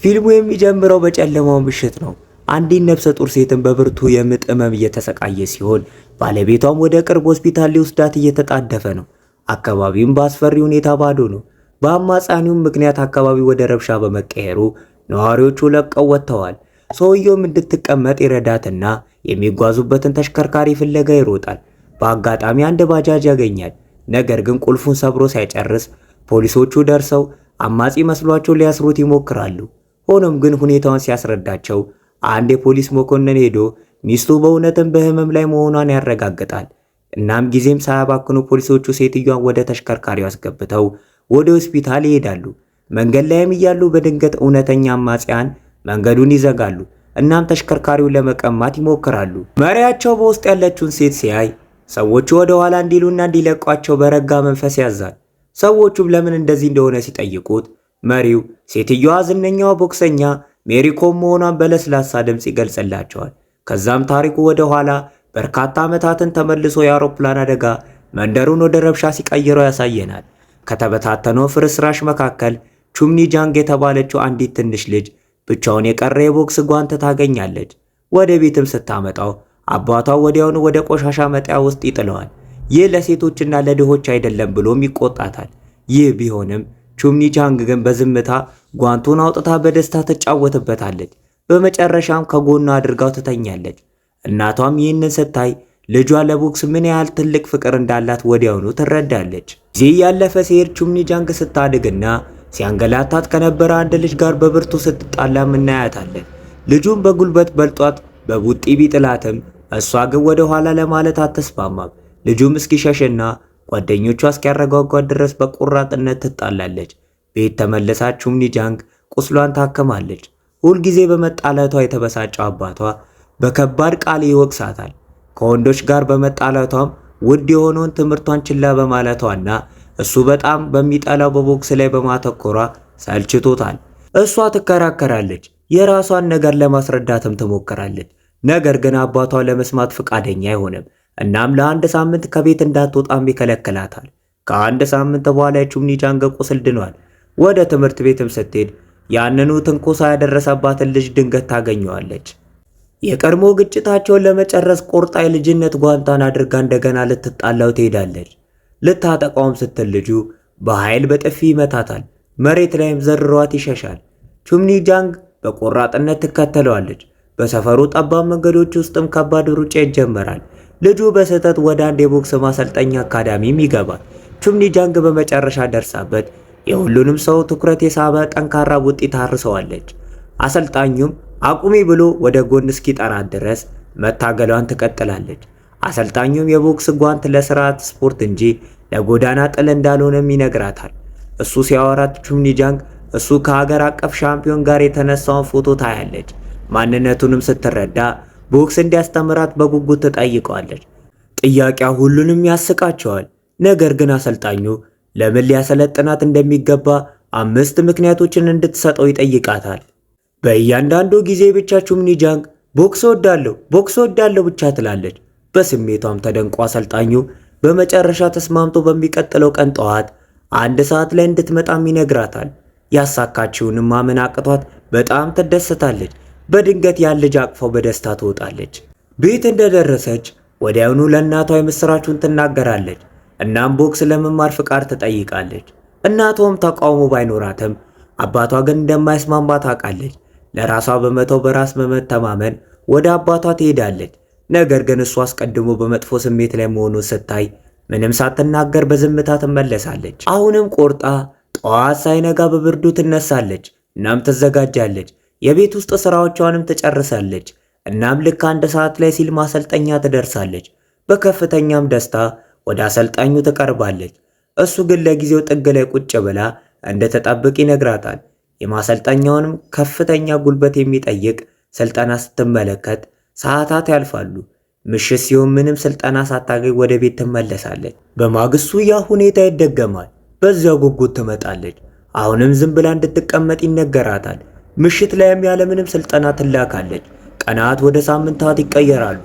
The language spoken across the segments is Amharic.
ፊልሙ የሚጀምረው በጨለማው ምሽት ነው። አንዲት ነፍሰ ጡር ሴትን በብርቱ የምጥ ህመም እየተሰቃየ ሲሆን ባለቤቷም ወደ ቅርብ ሆስፒታል ሊወስዳት እየተጣደፈ ነው። አካባቢውም በአስፈሪ ሁኔታ ባዶ ነው። በአማጻኒውም ምክንያት አካባቢው ወደ ረብሻ በመቀየሩ ነዋሪዎቹ ለቀው ወጥተዋል። ሰውየውም እንድትቀመጥ ይረዳትና የሚጓዙበትን ተሽከርካሪ ፍለጋ ይሮጣል። በአጋጣሚ አንድ ባጃጅ ያገኛል። ነገር ግን ቁልፉን ሰብሮ ሳይጨርስ ፖሊሶቹ ደርሰው አማጺ መስሏቸው ሊያስሩት ይሞክራሉ። ሆኖም ግን ሁኔታውን ሲያስረዳቸው አንድ የፖሊስ መኮንን ሄዶ ሚስቱ በእውነትም በህመም ላይ መሆኗን ያረጋግጣል። እናም ጊዜም ሳያባክኑ ፖሊሶቹ ሴትዮዋን ወደ ተሽከርካሪው አስገብተው ወደ ሆስፒታል ይሄዳሉ። መንገድ ላይም እያሉ በድንገት እውነተኛ አማጺያን መንገዱን ይዘጋሉ። እናም ተሽከርካሪውን ለመቀማት ይሞክራሉ። መሪያቸው በውስጥ ያለችውን ሴት ሲያይ ሰዎቹ ወደ ኋላ እንዲሉና እንዲለቋቸው በረጋ መንፈስ ያዛል። ሰዎቹም ለምን እንደዚህ እንደሆነ ሲጠይቁት መሪው ሴትዮዋ ዝነኛዋ ቦክሰኛ ሜሪ ኮም መሆኗን በለስላሳ ድምፅ ይገልጽላቸዋል። ከዛም ታሪኩ ወደ ኋላ በርካታ ዓመታትን ተመልሶ የአውሮፕላን አደጋ መንደሩን ወደ ረብሻ ሲቀይረው ያሳየናል። ከተበታተነው ፍርስራሽ መካከል ቹምኒ ጃንግ የተባለችው አንዲት ትንሽ ልጅ ብቻውን የቀረ የቦክስ ጓንት ታገኛለች። ወደ ቤትም ስታመጣው አባቷ ወዲያውኑ ወደ ቆሻሻ መጣያ ውስጥ ይጥለዋል። ይህ ለሴቶችና ለድሆች አይደለም ብሎም ይቆጣታል። ይህ ቢሆንም ቹምኒ ጃንግ ግን በዝምታ ጓንቱን አውጥታ በደስታ ትጫወትበታለች። በመጨረሻም ከጎኗ አድርጋው ትተኛለች። እናቷም ይህንን ስታይ ልጇ ለቦክስ ምን ያህል ትልቅ ፍቅር እንዳላት ወዲያውኑ ትረዳለች። ጊዜ ያለፈ ሲሄድ ቹምኒ ጃንግ ስታድግና ሲያንገላታት ከነበረ አንድ ልጅ ጋር በብርቱ ስትጣላም እናያታለን። ልጁም በጉልበት በልጧት በቡጢ ቢጥላትም እሷ ግን ወደ ኋላ ለማለት አትስማማም። ልጁም እስኪሸሽና ጓደኞቿ እስኪያረጋጓት ድረስ በቆራጥነት ትጣላለች። ቤት ተመለሳ ቹምኒ ጃንግ ቁስሏን ታከማለች። ሁልጊዜ በመጣላቷ የተበሳጨው አባቷ በከባድ ቃል ይወቅሳታል። ከወንዶች ጋር በመጣላቷም ውድ የሆነውን ትምህርቷን ችላ በማለቷና እሱ በጣም በሚጠላው በቦክስ ላይ በማተኮሯ ሰልችቶታል። እሷ ትከራከራለች፣ የራሷን ነገር ለማስረዳትም ትሞክራለች። ነገር ግን አባቷ ለመስማት ፈቃደኛ አይሆንም። እናም ለአንድ ሳምንት ከቤት እንዳትወጣም ይከለክላታል። ከአንድ ሳምንት በኋላ የቹምኒ ጃንግ ቁስል ድኗል። ወደ ትምህርት ቤትም ስትሄድ ያንኑ ትንኮሳ ያደረሰባትን ልጅ ድንገት ታገኘዋለች። የቀድሞ ግጭታቸውን ለመጨረስ ቆርጣ የልጅነት ጓንቷን አድርጋ እንደገና ልትጣላው ትሄዳለች። ልታጠቃውም ስትል ልጁ በኃይል በጥፊ ይመታታል። መሬት ላይም ዘርሯት ይሸሻል። ቹምኒ ጃንግ በቆራጥነት ትከተለዋለች። በሰፈሩ ጠባብ መንገዶች ውስጥም ከባድ ሩጫ ይጀመራል። ልጁ በስህተት ወደ አንድ የቦክስ ማሰልጠኛ አካዳሚም ይገባል። ቹምኒ ጃንግ በመጨረሻ ደርሳበት የሁሉንም ሰው ትኩረት የሳበ ጠንካራ ቡጢ ታርሰዋለች። አሰልጣኙም አቁሚ ብሎ ወደ ጎን እስኪጠራት ድረስ መታገሏን ትቀጥላለች። አሰልጣኙም የቦክስ ጓንት ለስርዓት ስፖርት እንጂ ለጎዳና ጥል እንዳልሆነም ይነግራታል። እሱ ሲያወራት ቹምኒ ጃንግ እሱ ከሀገር አቀፍ ሻምፒዮን ጋር የተነሳውን ፎቶ ታያለች። ማንነቱንም ስትረዳ ቦክስ እንዲያስተምራት በጉጉት ትጠይቀዋለች። ጥያቄዋ ሁሉንም ያስቃቸዋል። ነገር ግን አሰልጣኙ ለምን ሊያሰለጥናት እንደሚገባ 5 ምክንያቶችን እንድትሰጠው ይጠይቃታል። በእያንዳንዱ ጊዜ ብቻ ቹምኒ ጃንግ ቦክስ ወዳለሁ ብቻ ትላለች። በስሜቷም ተደንቆ አሰልጣኙ በመጨረሻ ተስማምቶ በሚቀጥለው ቀን ጠዋት 1 ሰዓት ላይ እንድትመጣም ይነግራታል። ያሳካችውንም ማመን አቅቷት በጣም ትደሰታለች። በድንገት ያን ልጅ አቅፋው በደስታ ትወጣለች። ቤት እንደደረሰች ወዲያውኑ ለእናቷ የምስራቹን ትናገራለች። እናም ቦክስ ለመማር ፍቃድ ትጠይቃለች። እናቷም ተቃውሞ ባይኖራትም አባቷ ግን እንደማይስማማ ታውቃለች። ለራሷ በመተው በራስ በመተማመን ወደ አባቷ ትሄዳለች። ነገር ግን እሱ አስቀድሞ በመጥፎ ስሜት ላይ መሆኑን ስታይ ምንም ሳትናገር በዝምታ ትመለሳለች። አሁንም ቆርጣ ጠዋት ሳይነጋ በብርዱ ትነሳለች። እናም ትዘጋጃለች። የቤት ውስጥ ስራዎቿንም ትጨርሳለች። እናም ልክ 1 ሰዓት ላይ ሲል ማሰልጠኛ ትደርሳለች። በከፍተኛም ደስታ ወደ አሰልጣኙ ትቀርባለች። እሱ ግን ለጊዜው ጥግ ላይ ቁጭ ብላ እንደተጠብቅ ይነግራታል። የማሰልጠኛውንም ከፍተኛ ጉልበት የሚጠይቅ ስልጠና ስትመለከት ሰዓታት ያልፋሉ። ምሽት ሲሆን ምንም ስልጠና ሳታገኝ ወደ ቤት ትመለሳለች። በማግስቱ ያ ሁኔታ ይደገማል። በዚያው ጉጉት ትመጣለች። አሁንም ዝም ብላ እንድትቀመጥ ይነገራታል። ምሽት ላይም ያለምንም ስልጠና ትላካለች። ቀናት ወደ ሳምንታት ይቀየራሉ።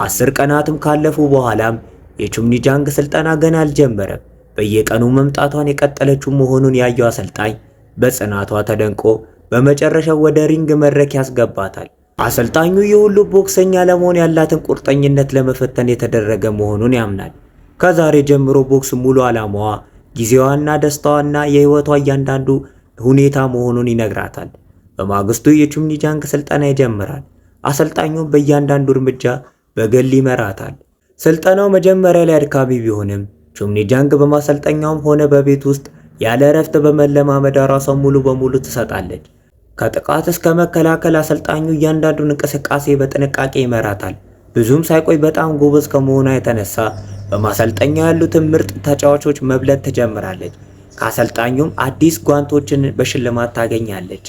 10 ቀናትም ካለፉ በኋላም የቹምኒ ጃንግ ስልጠና ገና አልጀመረም። በየቀኑ መምጣቷን የቀጠለችው መሆኑን ያየው አሰልጣኝ በጽናቷ ተደንቆ በመጨረሻው ወደ ሪንግ መድረክ ያስገባታል። አሰልጣኙ የሁሉ ቦክሰኛ ለመሆን ያላትን ቁርጠኝነት ለመፈተን የተደረገ መሆኑን ያምናል። ከዛሬ ጀምሮ ቦክስ ሙሉ ዓላማዋ ጊዜዋና ደስታዋና የህይወቷ እያንዳንዱ ሁኔታ መሆኑን ይነግራታል። በማግስቱ የቹምኒ ጃንግ ስልጠና ይጀምራል። አሰልጣኙም በእያንዳንዱ እርምጃ በግል ይመራታል። ስልጠናው መጀመሪያ ላይ አድካሚ ቢሆንም ቹምኒ ጃንግ በማሰልጠኛውም ሆነ በቤት ውስጥ ያለ እረፍት በመለማመድ ራሷን ሙሉ በሙሉ ትሰጣለች። ከጥቃት እስከ መከላከል አሰልጣኙ እያንዳንዱን እንቅስቃሴ በጥንቃቄ ይመራታል። ብዙም ሳይቆይ በጣም ጎበዝ ከመሆኗ የተነሳ በማሰልጠኛ ያሉትን ምርጥ ተጫዋቾች መብለጥ ትጀምራለች። ከአሰልጣኙም አዲስ ጓንቶችን በሽልማት ታገኛለች።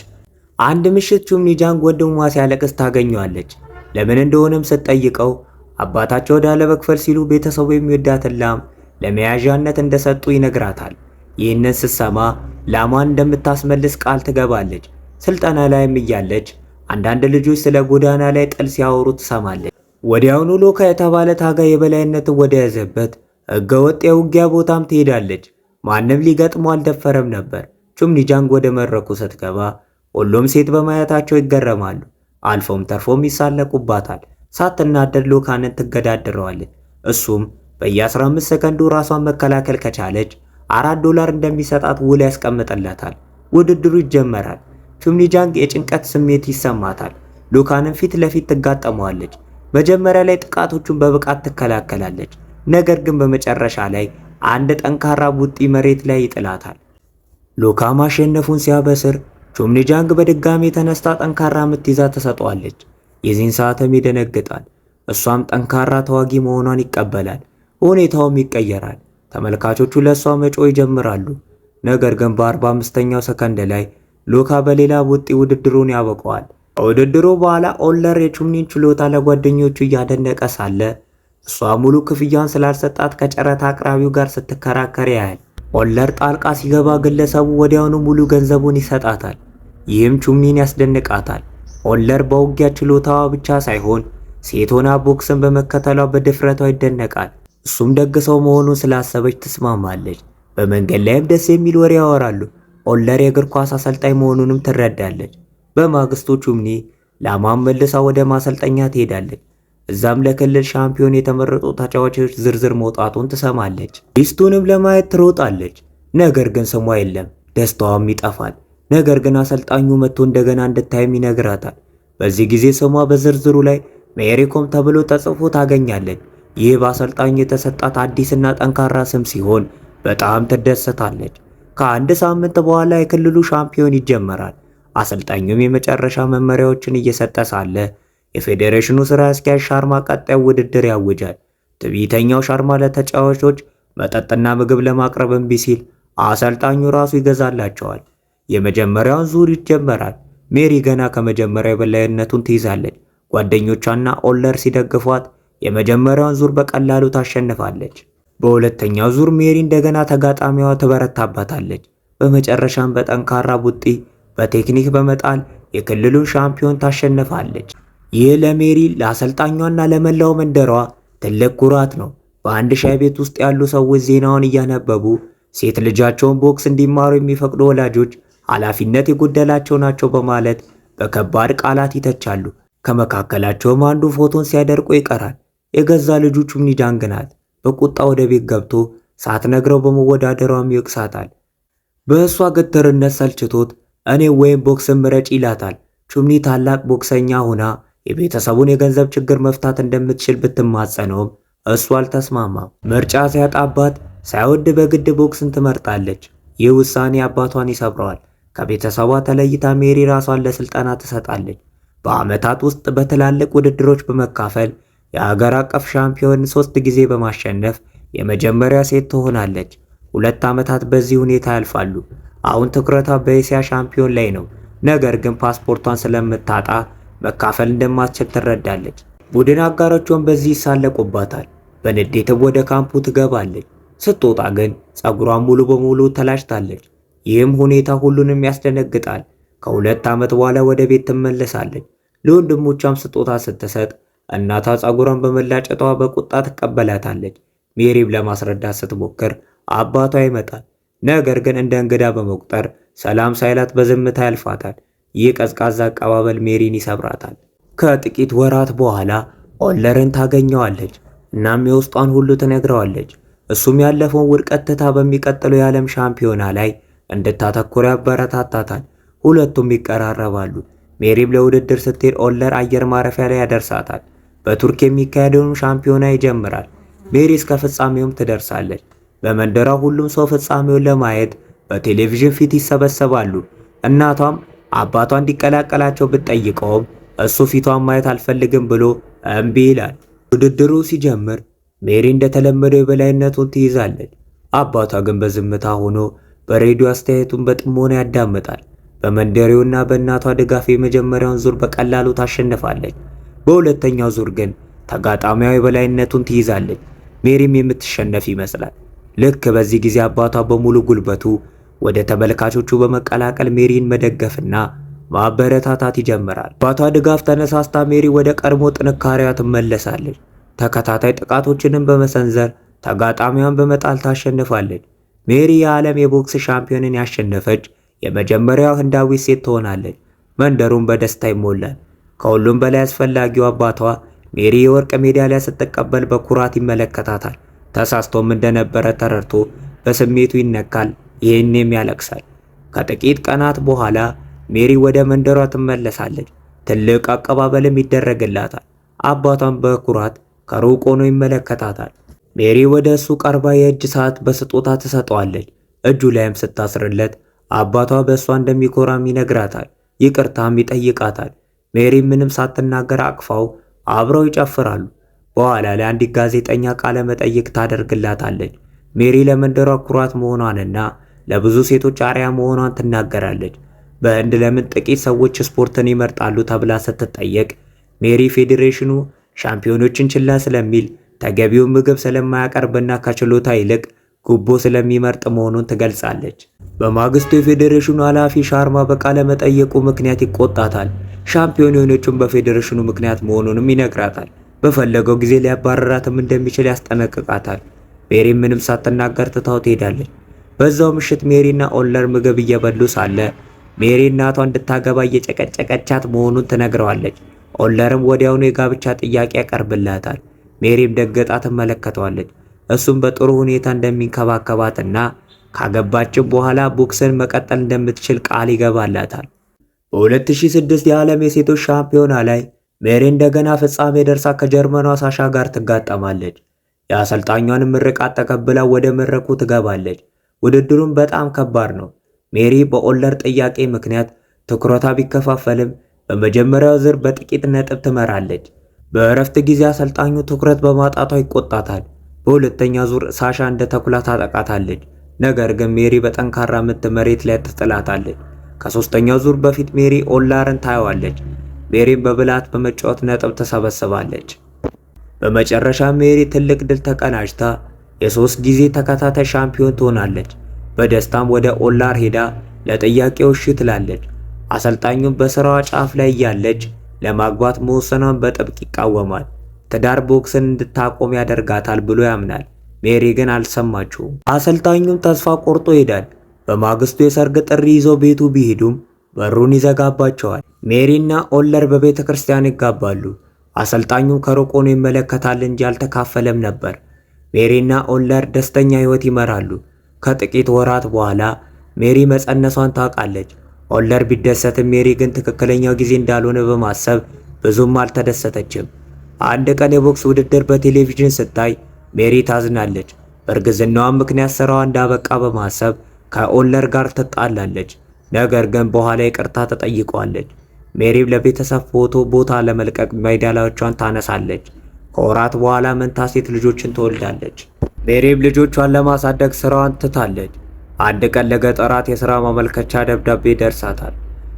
አንድ ምሽት ቹምኒ ጃንግ ወንድሟ ሲያለቅስ ታገኘዋለች። ለምን እንደሆነም ስትጠይቀው አባታቸው ዕዳ ለመክፈል ሲሉ ቤተሰቡ የሚወዳትን ላም ለመያዣነት እንደሰጡ ይነግራታል። ይህንን ስትሰማ ላሟን እንደምታስመልስ ቃል ትገባለች። ስልጠና ላይም እያለች አንዳንድ ልጆች ስለ ጎዳና ላይ ጥል ሲያወሩ ትሰማለች። ወዲያውኑ ሎካ የተባለ ታጋይ የበላይነትን ወደ ያዘበት ህገወጥ የውጊያ ቦታም ትሄዳለች። ማንም ሊገጥመው አልደፈረም ነበር። ቹምኒ ጃንግ ወደ መድረኩ ስትገባ ሁሉም ሴት በማየታቸው ይገረማሉ። አልፎም ተርፎም ይሳለቁባታል። ሳትናደድ ሎካንን ትገዳደረዋለች። እሱም በየ15 ሰከንዱ ራሷን መከላከል ከቻለች $4 እንደሚሰጣት ውል ያስቀምጥለታል። ውድድሩ ይጀመራል። ቹምኒ ጃንግ የጭንቀት ስሜት ይሰማታል። ሎካንን ፊት ለፊት ትጋጠመዋለች። መጀመሪያ ላይ ጥቃቶቹን በብቃት ትከላከላለች። ነገር ግን በመጨረሻ ላይ አንድ ጠንካራ ቡጢ መሬት ላይ ይጥላታል። ሎካ ማሸነፉን ሲያበስር ቹምኒ ጃንግ በድጋሚ ተነስታ ጠንካራ ምት ይዛ ተሰጠዋለች። የዚህን ሰዓትም ይደነግጣል። እሷም ጠንካራ ተዋጊ መሆኗን ይቀበላል። ሁኔታውም ይቀየራል። ተመልካቾቹ ለእሷ መጮህ ይጀምራሉ። ነገር ግን በ45ኛው ሰከንድ ላይ ሎካ በሌላ ቡጢ ውድድሩን ያበቀዋል። ከውድድሩ በኋላ ኦለር የቹምኒን ችሎታ ለጓደኞቹ እያደነቀ ሳለ እሷ ሙሉ ክፍያውን ስላልሰጣት ከጨረታ አቅራቢው ጋር ስትከራከር ያያል። ኦለር ጣልቃ ሲገባ ግለሰቡ ወዲያውኑ ሙሉ ገንዘቡን ይሰጣታል። ይህም ቹምኒን ያስደንቃታል። ኦለር በውጊያ ችሎታዋ ብቻ ሳይሆን ሴት ሆና ቦክስን በመከተሏ በድፍረቷ ይደነቃል። እሱም ደግ ሰው መሆኑን ስላሰበች ትስማማለች። በመንገድ ላይም ደስ የሚል ወሬ ያወራሉ። ኦለር የእግር ኳስ አሰልጣኝ መሆኑንም ትረዳለች። በማግስቱ ቹምኒ ላሟን መልሳ ወደ ማሰልጠኛ ትሄዳለች። እዛም ለክልል ሻምፒዮን የተመረጡ ተጫዋቾች ዝርዝር መውጣቱን ትሰማለች። ሊስቱንም ለማየት ትሮጣለች። ነገር ግን ስሟ የለም። ደስታዋም ይጠፋል። ነገር ግን አሰልጣኙ መጥቶ እንደገና እንድታይም ይነግራታል። በዚህ ጊዜ ስሟ በዝርዝሩ ላይ ሜሪኮም ተብሎ ተጽፎ ታገኛለች። ይህ በአሰልጣኙ የተሰጣት አዲስና ጠንካራ ስም ሲሆን በጣም ትደሰታለች። ከአንድ ሳምንት በኋላ የክልሉ ሻምፒዮን ይጀመራል። አሰልጣኙም የመጨረሻ መመሪያዎችን እየሰጠ ሳለ የፌዴሬሽኑ ስራ አስኪያጅ ሻርማ ቀጣዩ ውድድር ያውጃል። ትዕቢተኛው ሻርማ ለተጫዋቾች መጠጥና ምግብ ለማቅረብ እምቢ ሲል አሰልጣኙ ራሱ ይገዛላቸዋል። የመጀመሪያውን ዙር ይጀመራል። ሜሪ ገና ከመጀመሪያው የበላይነቱን ትይዛለች። ጓደኞቿና ኦለር ሲደግፏት የመጀመሪያውን ዙር በቀላሉ ታሸንፋለች። በሁለተኛው ዙር ሜሪ እንደገና ተጋጣሚዋ ትበረታባታለች። በመጨረሻም በጠንካራ ቡጢ በቴክኒክ በመጣል የክልሉን ሻምፒዮን ታሸንፋለች። ይህ ለሜሪ ለአሰልጣኟና ለመላው መንደሯ ትልቅ ኩራት ነው። በአንድ ሻይ ቤት ውስጥ ያሉ ሰዎች ዜናውን እያነበቡ ሴት ልጃቸውን ቦክስ እንዲማሩ የሚፈቅዱ ወላጆች ኃላፊነት የጎደላቸው ናቸው በማለት በከባድ ቃላት ይተቻሉ። ከመካከላቸውም አንዱ ፎቶን ሲያደርቁ ይቀራል። የገዛ ልጁ ቹምኒ ጃንግ ናት። በቁጣ ወደ ቤት ገብቶ ሳትነግረው በመወዳደሯም ይወቅሳታል። በእሷ ግትርነት ሰልችቶት እኔ ወይም ቦክስን ምረጭ ይላታል። ቹምኒ ታላቅ ቦክሰኛ ሆና የቤተሰቡን የገንዘብ ችግር መፍታት እንደምትችል ብትማጸነውም እሱ አልተስማማም። ምርጫ ሲያጣባት ሳይወድ በግድ ቦክስን ትመርጣለች። ይህ ውሳኔ አባቷን ይሰብረዋል። ከቤተሰቧ ተለይታ ሜሪ ራሷን ለስልጠና ትሰጣለች። በዓመታት ውስጥ በትላልቅ ውድድሮች በመካፈል የሀገር አቀፍ ሻምፒዮን 3 ጊዜ በማሸነፍ የመጀመሪያ ሴት ትሆናለች። 2 ዓመታት በዚህ ሁኔታ ያልፋሉ። አሁን ትኩረቷ በኤስያ ሻምፒዮን ላይ ነው። ነገር ግን ፓስፖርቷን ስለምታጣ መካፈል እንደማትችል ትረዳለች። ቡድን አጋሮቿን በዚህ ይሳለቁባታል። በንዴትም ወደ ካምፑ ትገባለች። ስትወጣ ግን ፀጉሯን ሙሉ በሙሉ ተላጭታለች። ይህም ሁኔታ ሁሉንም ያስደነግጣል። ከ2 ዓመት በኋላ ወደ ቤት ትመለሳለች። ለወንድሞቿም ስጦታ ስትሰጥ እናቷ ፀጉሯን በመላጨቷ በቁጣ ትቀበላታለች። ሜሪም ለማስረዳት ስትሞክር አባቷ ይመጣል። ነገር ግን እንደ እንግዳ በመቁጠር ሰላም ሳይላት በዝምታ ያልፋታል። ይህ ቀዝቃዛ አቀባበል ሜሪን ይሰብራታል። ከጥቂት ወራት በኋላ ኦለርን ታገኘዋለች። እናም የውስጧን ሁሉ ትነግረዋለች። እሱም ያለፈውን ውድቀት ትታ በሚቀጥለው የዓለም ሻምፒዮና ላይ እንድታተኩር ያበረታታታል። ሁለቱም ይቀራረባሉ። ሜሪም ለውድድር ስትሄድ ኦለር አየር ማረፊያ ላይ ያደርሳታል። በቱርክ የሚካሄደውን ሻምፒዮና ይጀምራል። ሜሪ እስከ ፍጻሜውም ትደርሳለች። በመንደሯ ሁሉም ሰው ፍጻሜውን ለማየት በቴሌቪዥን ፊት ይሰበሰባሉ። እናቷም አባቷ እንዲቀላቀላቸው ብትጠይቀውም እሱ ፊቷን ማየት አልፈልግም ብሎ እምቢ ይላል። ውድድሩ ሲጀምር ሜሪ እንደተለመደው የበላይነቱን ትይዛለች። አባቷ ግን በዝምታ ሆኖ በሬዲዮ አስተያየቱን በጥሞና ያዳምጣል። በመንደሬውና በእናቷ ድጋፍ የመጀመሪያውን ዙር በቀላሉ ታሸንፋለች። በሁለተኛው ዙር ግን ተጋጣሚዋ የበላይነቱን ትይዛለች። ሜሪም የምትሸነፍ ይመስላል። ልክ በዚህ ጊዜ አባቷ በሙሉ ጉልበቱ ወደ ተመልካቾቹ በመቀላቀል ሜሪን መደገፍና ማበረታታት ይጀምራል። አባቷ ድጋፍ ተነሳስታ ሜሪ ወደ ቀድሞ ጥንካሬዋ ትመለሳለች። ተከታታይ ጥቃቶችንም በመሰንዘር ተጋጣሚዋን በመጣል ታሸንፋለች። ሜሪ የዓለም የቦክስ ሻምፒዮንን ያሸነፈች የመጀመሪያው ህንዳዊት ሴት ትሆናለች። መንደሩን በደስታ ይሞላል። ከሁሉም በላይ አስፈላጊው አባቷ ሜሪ የወርቅ ሜዳሊያ ስትቀበል በኩራት ይመለከታታል። ተሳስቶም እንደነበረ ተረድቶ በስሜቱ ይነካል። ይህንም ያለቅሳል። ከጥቂት ቀናት በኋላ ሜሪ ወደ መንደሯ ትመለሳለች። ትልቅ አቀባበልም ይደረግላታል። አባቷም በኩራት ከሩቅ ሆኖ ይመለከታታል። ሜሪ ወደ እሱ ቀርባ የእጅ ሰዓት በስጦታ ትሰጠዋለች። እጁ ላይም ስታስርለት አባቷ በእሷ እንደሚኮራም ይነግራታል። ይቅርታም ይጠይቃታል። ሜሪ ምንም ሳትናገር አቅፋው አብረው ይጨፍራሉ። በኋላ ላይ አንዲት ጋዜጠኛ ቃለ መጠይቅ ታደርግላታለች። ሜሪ ለመንደሯ ኩራት መሆኗንና ለብዙ ሴቶች አርአያ መሆኗን ትናገራለች። በህንድ ለምን ጥቂት ሰዎች ስፖርትን ይመርጣሉ ተብላ ስትጠየቅ ሜሪ ፌዴሬሽኑ ሻምፒዮኖችን ችላ ስለሚል ተገቢውን ምግብ ስለማያቀርብና ከችሎታ ይልቅ ጉቦ ስለሚመርጥ መሆኑን ትገልጻለች። በማግስቱ የፌዴሬሽኑ ኃላፊ ሻርማ በቃለ መጠየቁ ምክንያት ይቆጣታል። ሻምፒዮን የሆነችውን በፌዴሬሽኑ ምክንያት መሆኑንም ይነግራታል። በፈለገው ጊዜ ሊያባረራትም እንደሚችል ያስጠነቅቃታል። ሜሪ ምንም ሳትናገር ትታው ትሄዳለች። በዛው ምሽት ሜሪና ኦለር ምግብ እየበሉ ሳለ ሜሪ እናቷ እንድታገባ እየጨቀጨቀቻት መሆኑን ትነግረዋለች። ኦለርም ወዲያውኑ የጋብቻ ጥያቄ ያቀርብላታል። ሜሪም ደንግጣ ትመለከተዋለች። እሱም በጥሩ ሁኔታ እንደሚንከባከባትና ካገባችም በኋላ ቦክስን መቀጠል እንደምትችል ቃል ይገባላታል። በ2006 የዓለም የሴቶች ሻምፒዮና ላይ ሜሪ እንደገና ፍጻሜ ደርሳ ከጀርመኗ ሳሻ ጋር ትጋጠማለች። የአሰልጣኟን ምርቃት ተቀብላ ወደ መድረኩ ትገባለች። ውድድሩም በጣም ከባድ ነው። ሜሪ በኦለር ጥያቄ ምክንያት ትኩረቷ ቢከፋፈልም በመጀመሪያው ዙር በጥቂት ነጥብ ትመራለች። በእረፍት ጊዜ አሰልጣኙ ትኩረት በማጣቷ ይቆጣታል። በሁለተኛ ዙር ሳሻ እንደ ተኩላ ታጠቃታለች። ነገር ግን ሜሪ በጠንካራ ምት መሬት ላይ ትጥላታለች። ከሶስተኛው ዙር በፊት ሜሪ ኦለርን ታየዋለች። ሜሪም በብላት በመጫወት ነጥብ ተሰበስባለች። በመጨረሻ ሜሪ ትልቅ ድል ተቀናጅታ የ3 ጊዜ ተከታታይ ሻምፒዮን ትሆናለች። በደስታም ወደ ኦለር ሄዳ ለጥያቄው እሺ ትላለች። አሰልጣኙም በስራዋ ጫፍ ላይ እያለች ለማግባት መወሰኗን በጥብቅ ይቃወማል። ትዳር ቦክስን እንድታቆም ያደርጋታል ብሎ ያምናል። ሜሪ ግን አልሰማችውም። አሰልጣኙም ተስፋ ቆርጦ ይሄዳል። በማግስቱ የሰርግ ጥሪ ይዘው ቤቱ ቢሄዱም በሩን ይዘጋባቸዋል። ሜሪና ኦለር በቤተ ክርስቲያን ይጋባሉ። አሰልጣኙም ከሩቅ ሆኖ ይመለከታል እንጂ አልተካፈለም ነበር። ሜሪና ኦለር ደስተኛ ህይወት ይመራሉ። ከጥቂት ወራት በኋላ ሜሪ መጸነሷን ታውቃለች። ኦለር ቢደሰትም ሜሪ ግን ትክክለኛው ጊዜ እንዳልሆነ በማሰብ ብዙም አልተደሰተችም። አንድ ቀን የቦክስ ውድድር በቴሌቪዥን ስታይ ሜሪ ታዝናለች። በእርግዝናዋም ምክንያት ስራዋ እንዳበቃ በማሰብ ከኦለር ጋር ትጣላለች። ነገር ግን በኋላ ይቅርታ ተጠይቋለች። ሜሪም ለቤተሰብ ፎቶ ቦታ ለመልቀቅ ሜዳሊያዎቿን ታነሳለች። ከወራት በኋላ መንታ ሴት ልጆችን ትወልዳለች። ሜሪም ልጆቿን ለማሳደግ ስራዋን ትታለች። አንድ ቀን ለገጠራት የሥራ ማመልከቻ ደብዳቤ ደርሳታል።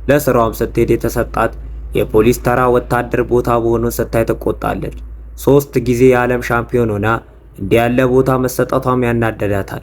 ለስራዋም ስትሄድ የተሰጣት የፖሊስ ተራ ወታደር ቦታ መሆኑን ስታይ ትቆጣለች። 3 ጊዜ የዓለም ሻምፒዮን ሆና እንዲህ ያለ ቦታ መሰጠቷም ያናደዳታል።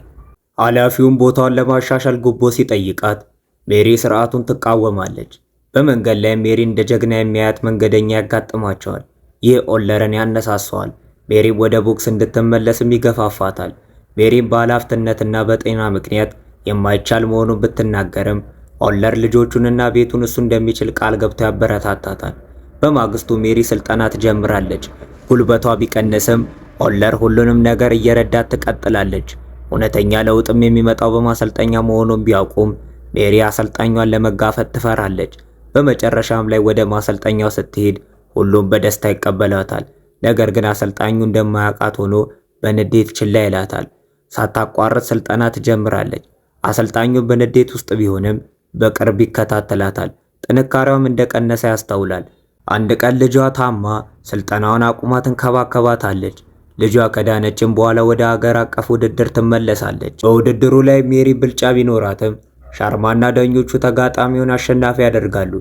ኃላፊውም ቦታውን ለማሻሻል ጉቦ ሲጠይቃት ሜሪ ስርዓቱን ትቃወማለች። በመንገድ ላይ ሜሪ እንደ ጀግና የሚያያት መንገደኛ ያጋጥማቸዋል። ይህ ኦለርን ያነሳሳዋል። ሜሪም ወደ ቦክስ እንድትመለስም ይገፋፋታል። ሜሪም በኃላፊነትና በጤና ምክንያት የማይቻል መሆኑን ብትናገርም ኦለር ልጆቹንና ቤቱን እሱ እንደሚችል ቃል ገብቶ ያበረታታታል። በማግስቱ ሜሪ ስልጠና ትጀምራለች። ጉልበቷ ቢቀንስም ኦለር ሁሉንም ነገር እየረዳት ትቀጥላለች። እውነተኛ ለውጥም የሚመጣው በማሰልጠኛ መሆኑን ቢያውቁም ሜሪ አሰልጣኟን ለመጋፈጥ ትፈራለች። በመጨረሻም ላይ ወደ ማሰልጠኛው ስትሄድ ሁሉም በደስታ ይቀበላታል። ነገር ግን አሰልጣኙ እንደማያውቃት ሆኖ በንዴት ችላ ይላታል። ሳታቋርጥ ስልጠና ትጀምራለች። አሰልጣኙ በንዴት ውስጥ ቢሆንም በቅርብ ይከታተላታል። ጥንካሬዋም እንደቀነሰ ያስተውላል። አንድ ቀን ልጇ ታማ ስልጠናውን አቁማ ትንከባከባታለች። ልጇ ከዳነችም በኋላ ወደ ሀገር አቀፍ ውድድር ትመለሳለች። በውድድሩ ላይ ሜሪ ብልጫ ቢኖራትም ሻርማና ዳኞቹ ተጋጣሚውን አሸናፊ ያደርጋሉ።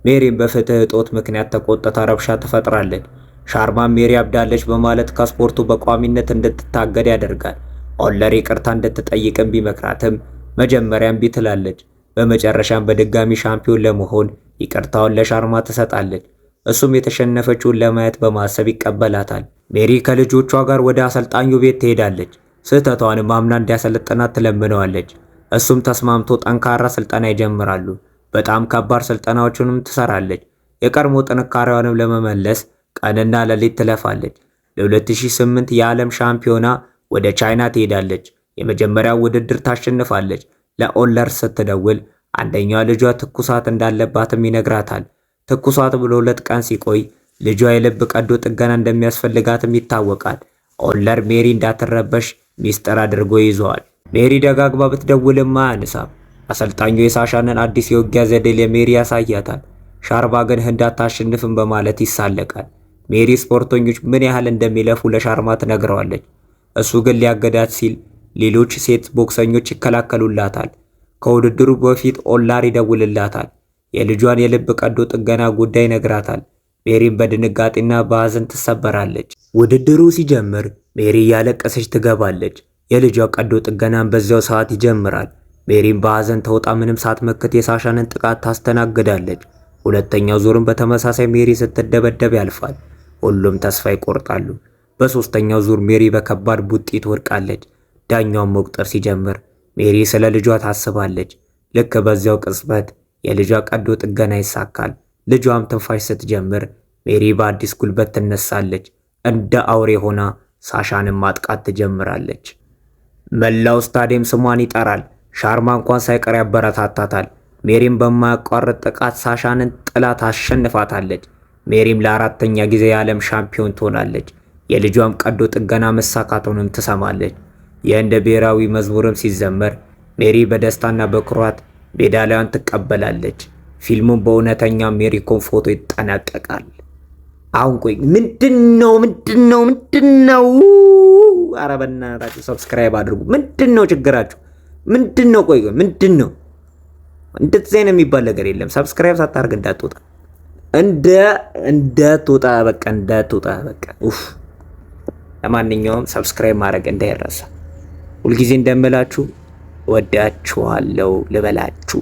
ሜሪም በፍትህ እጦት ምክንያት ተቆጥታ ረብሻ ትፈጥራለች። ሻርማ ሜሪ አብዳለች በማለት ከስፖርቱ በቋሚነት እንድትታገድ ያደርጋል። ኦለር ይቅርታ እንድትጠይቅም ቢመክራትም መጀመሪያ እምቢ ትላለች። በመጨረሻም በድጋሚ ሻምፒዮን ለመሆን ይቅርታውን ለሻርማ ትሰጣለች። እሱም የተሸነፈችውን ለማየት በማሰብ ይቀበላታል። ሜሪ ከልጆቿ ጋር ወደ አሰልጣኙ ቤት ትሄዳለች። ስህተቷንም አምና እንዲያሰለጥናት ትለምነዋለች። እሱም ተስማምቶ ጠንካራ ስልጠና ይጀምራሉ። በጣም ከባድ ስልጠናዎችንም ትሰራለች። የቀድሞ ጥንካሬዋንም ለመመለስ ቀንና ሌሊት ትለፋለች። ለ2008 የዓለም ሻምፒዮና ወደ ቻይና ትሄዳለች። የመጀመሪያው ውድድር ታሸንፋለች። ለኦለር ስትደውል አንደኛዋ ልጇ ትኩሳት እንዳለባትም ይነግራታል። ትኩሳት ብሎ 2 ቀን ሲቆይ ልጇ የልብ ቀዶ ጥገና እንደሚያስፈልጋትም ይታወቃል። ኦለር ሜሪ እንዳትረበሽ ሚስጥር አድርጎ ይዘዋል። ሜሪ ደጋግማ ብትደውልም አያነሳም። አሰልጣኙ የሳሻንን አዲስ የውጊያ ዘዴ ለሜሪ ያሳያታል። ሻርማ ግን እንዳታሸንፍም በማለት ይሳለቃል። ሜሪ ስፖርተኞች ምን ያህል እንደሚለፉ ለሻርማ ትነግረዋለች። እሱ ግን ሊያገዳት ሲል ሌሎች ሴት ቦክሰኞች ይከላከሉላታል። ከውድድሩ በፊት ኦለር ይደውልላታል። የልጇን የልብ ቀዶ ጥገና ጉዳይ ይነግራታል። ሜሪም በድንጋጤና በሐዘን ትሰበራለች። ውድድሩ ሲጀምር ሜሪ እያለቀሰች ትገባለች። የልጇ ቀዶ ጥገናን በዚያው ሰዓት ይጀምራል። ሜሪም በሐዘን ተውጣ ምንም ሳትመክት የሳሻንን ጥቃት ታስተናግዳለች። ሁለተኛው ዙርም በተመሳሳይ ሜሪ ስትደበደብ ያልፋል። ሁሉም ተስፋ ይቆርጣሉ። በሶስተኛው ዙር ሜሪ በከባድ ቡጢ ትወድቃለች። ዳኛውን መቁጠር ሲጀምር ሜሪ ስለ ልጇ ታስባለች። ልክ በዚያው ቅጽበት የልጇ ቀዶ ጥገና ይሳካል። ልጇም ትንፋሽ ስትጀምር ሜሪ በአዲስ ጉልበት ትነሳለች። እንደ አውሬ ሆና ሳሻንን ማጥቃት ትጀምራለች። መላው ስታዲየም ስሟን ይጠራል። ሻርማ እንኳን ሳይቀር ያበረታታታል። ሜሪም በማያቋርጥ ጥቃት ሳሻንን ጥላ ታሸንፋታለች። ሜሪም ለ4ኛ ጊዜ የዓለም ሻምፒዮን ትሆናለች። የልጇም ቀዶ ጥገና መሳካቱንም ትሰማለች። የህንድ ብሔራዊ መዝሙርም ሲዘመር ሜሪ በደስታና በኩራት ሜዳሊያዋን ትቀበላለች። ፊልሙም በእውነተኛ ሜሪ ኮም ፎቶ ይጠናቀቃል። አሁን ቆይ ምንድነው? ኧረ በእናታችሁ ሰብስክራይብ አድርጉ። ምንድነው ችግራችሁ? ምንድነው? ቆይ ምንድነው? እንደዚህ አይነት የሚባል ነገር የለም። ሰብስክራይብ ሳታርግ እንዳትወጣ እንዳትወጣ በቃ ኡፍ። ለማንኛውም ሰብስክራይብ ማድረግ እንዳይረሳ። ሁልጊዜ እንደምላችሁ ወዳችኋለሁ ልበላችሁ።